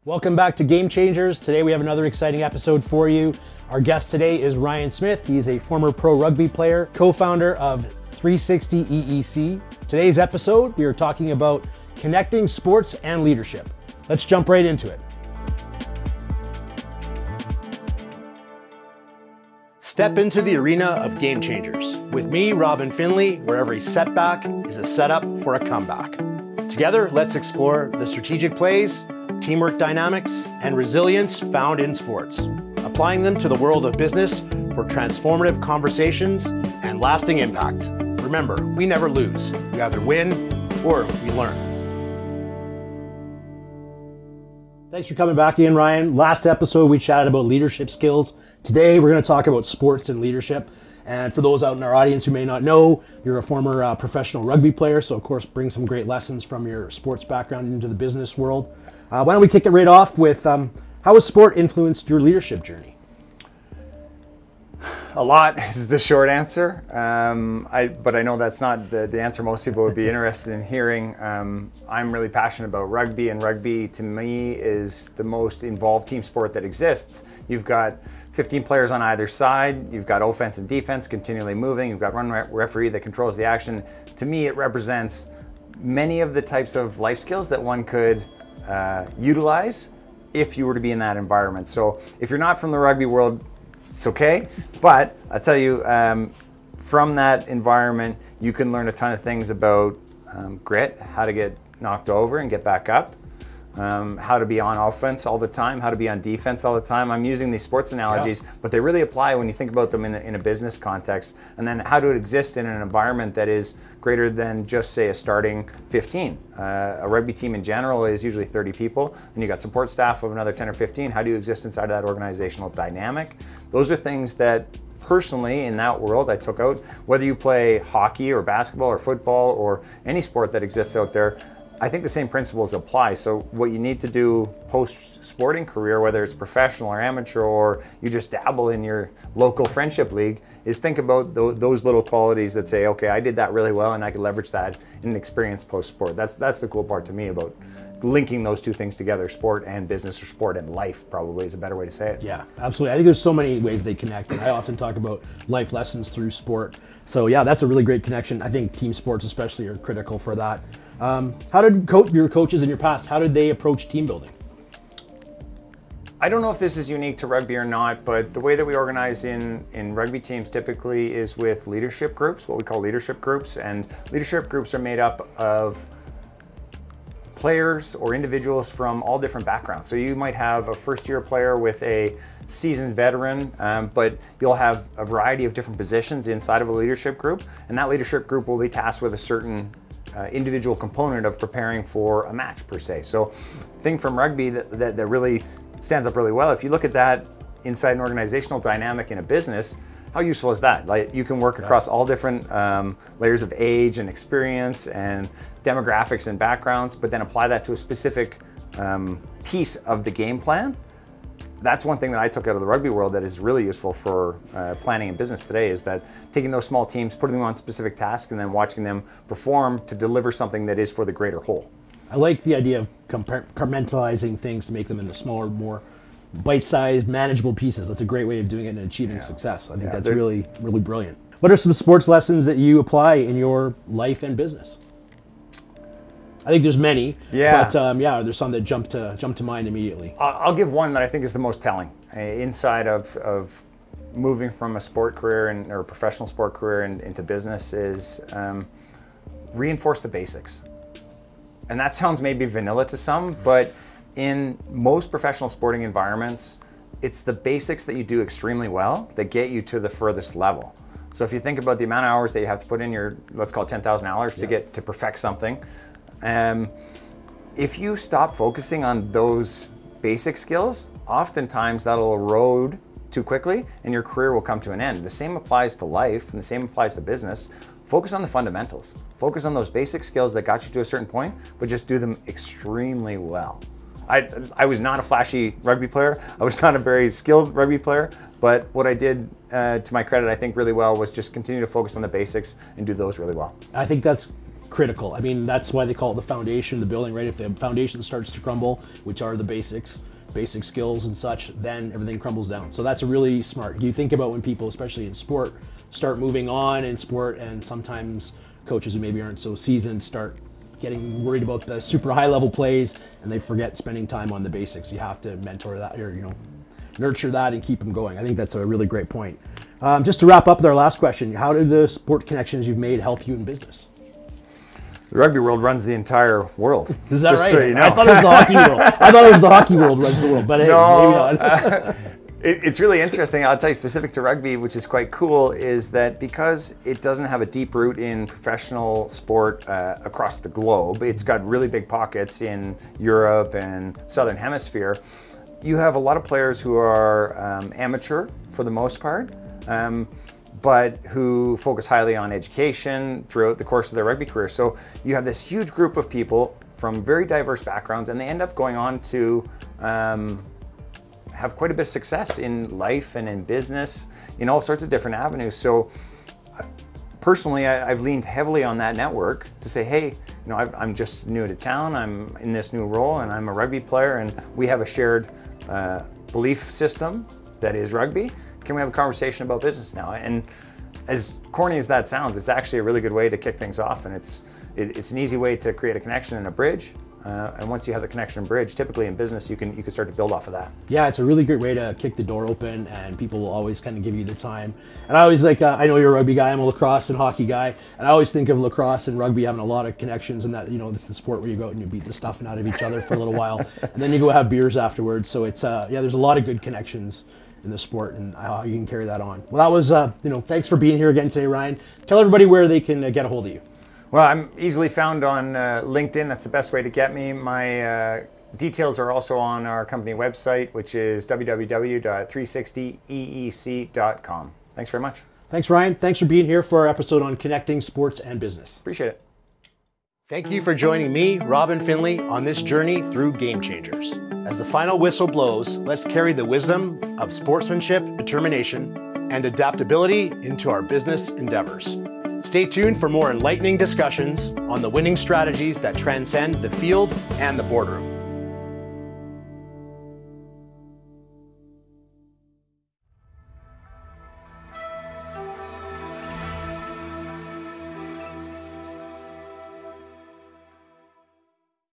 Welcome back to Game Changers. Today we have another exciting episode for you. Our guest today is Ryan Smith. He's a former pro rugby player, co-founder of 360 EEC. Today's episode, we are talking about connecting sports and leadership. Let's jump right into it. Step into the arena of Game Changers. With me, Robin Finley, where every setback is a setup for a comeback. Together, let's explore the strategic plays, teamwork dynamics, and resilience found in sports, applying them to the world of business for transformative conversations and lasting impact. Remember, we never lose. We either win or we learn. Thanks for coming back in, Ryan. Last episode, we chatted about leadership skills. Today, we're going to talk about sports and leadership. And for those out in our audience who may not know, you're a former professional rugby player, so of course, bring some great lessons from your sports background into the business world. Why don't we kick it right off with how has sport influenced your leadership journey? A lot is the short answer, but I know that's not the answer most people would be interested in hearing. I'm really passionate about rugby, and rugby to me is the most involved team sport that exists. You've got 15 players on either side, you've got offense and defense continually moving, you've got one referee that controls the action. To me, it represents many of the types of life skills that one could utilize if you were to be in that environment. So if you're not from the rugby world, it's okay, but I tell you, from that environment, you can learn a ton of things about grit, how to get knocked over and get back up, how to be on offense all the time, how to be on defense all the time. I'm using these sports analogies, but they really apply when you think about them in a business context, and then how to exist in an environment that is greater than just, say, a starting 15. A rugby team in general is usually 30 people, and you got support staff of another 10 or 15. How do you exist inside of that organizational dynamic? Those are things that personally in that world I took out. Whether you play hockey or basketball or football or any sport that exists out there, I think the same principles apply. So what you need to do post-sporting career, whether it's professional or amateur, or you just dabble in your local friendship league, is think about those little qualities that say, okay, I did that really well and I could leverage that in an experience post-sport. That's the cool part to me about linking those two things together, sport and business, or sport and life probably is a better way to say it. Yeah, absolutely. I think there's so many ways they connect, and I often talk about life lessons through sport. So yeah, that's a really great connection. I think team sports especially are critical for that. How did your coaches in your past, how did they approach team building? I don't know if this is unique to rugby or not, but the way that we organize in rugby teams typically is with leadership groups, what we call leadership groups. And leadership groups are made up of players or individuals from all different backgrounds. So you might have a first-year player with a seasoned veteran, but you'll have a variety of different positions inside of a leadership group, and that leadership group will be tasked with a certain individual component of preparing for a match per se. So thing from rugby that really stands up really well, if you look at that inside an organizational dynamic in a business, how useful is that? Like, you can work across all different layers of age and experience and demographics and backgrounds, but then apply that to a specific piece of the game plan. That's one thing that I took out of the rugby world that is really useful for planning in business today, is that taking those small teams, putting them on specific tasks, and then watching them perform to deliver something that is for the greater whole. I like the idea of compartmentalizing things to make them into smaller, more bite-sized, manageable pieces. That's a great way of doing it and achieving success. I think that's really, really brilliant. What are some sports lessons that you apply in your life and business? I think there's many, but there's some that jump to mind immediately. I'll give one that I think is the most telling. Inside of moving from a sport career or a professional sport career into business is reinforce the basics. And that sounds maybe vanilla to some, but in most professional sporting environments, it's the basics that you do extremely well that get you to the furthest level. So if you think about the amount of hours that you have to put in your, let's call it 10,000 hours to perfect something, if you stop focusing on those basic skills, oftentimes that'll erode too quickly and your career will come to an end. The same applies to life and the same applies to business. Focus on the fundamentals. Focus on those basic skills that got you to a certain point, but just do them extremely well. I was not a flashy rugby player. I was not a very skilled rugby player, but what I did, to my credit, I think really well, was just continue to focus on the basics and do those really well. I think that's critical. I mean, that's why they call it the foundation of the building, right? If the foundation starts to crumble, which are the basic skills and such, then everything crumbles down. So that's a really smart. You think about when people, especially in sport, start moving on in sport, and sometimes coaches who maybe aren't so seasoned start getting worried about the super high level plays, and they forget spending time on the basics. You have to mentor that, or nurture that and keep them going. I think that's a really great point. Just to wrap up with our last question, how do the sport connections you've made help you in business? The rugby world runs the entire world. Is that just right? So you know. I thought it was the hockey world. I thought it was the hockey world runs the world, but hey, no, maybe not. It's really interesting. I'll tell you, specific to rugby, which is quite cool, is that because it doesn't have a deep root in professional sport across the globe, it's got really big pockets in Europe and Southern Hemisphere. You have a lot of players who are amateur for the most part, but who focus highly on education throughout the course of their rugby career. So you have this huge group of people from very diverse backgrounds, and they end up going on to have quite a bit of success in life and in business, in all sorts of different avenues. So personally, I've leaned heavily on that network to say, hey, I'm just new to town, I'm in this new role, and I'm a rugby player, and we have a shared belief system that is rugby. Can we have a conversation about business now? And as corny as that sounds, it's actually a really good way to kick things off, and it's an easy way to create a connection and a bridge. And once you have the connection and bridge, typically in business, you can start to build off of that. Yeah, it's a really great way to kick the door open, and people will always kind of give you the time. And I always I know you're a rugby guy, I'm a lacrosse and hockey guy, and I always think of lacrosse and rugby having a lot of connections, and that, it's the sport where you go out and you beat the stuffing out of each other for a little while, and then you go have beers afterwards. So it's, there's a lot of good connections in the sport, and how you can carry that on. Well, that was, thanks for being here again today, Ryan. Tell everybody where they can get a hold of you. Well, I'm easily found on LinkedIn. That's the best way to get me. My details are also on our company website, which is www.360eec.com. Thanks very much. Thanks, Ryan. Thanks for being here for our episode on connecting sports and business. Appreciate it. Thank you for joining me, Robin Finley, on this journey through Game Changers. As the final whistle blows, let's carry the wisdom of sportsmanship, determination, and adaptability into our business endeavors. Stay tuned for more enlightening discussions on the winning strategies that transcend the field and the boardroom.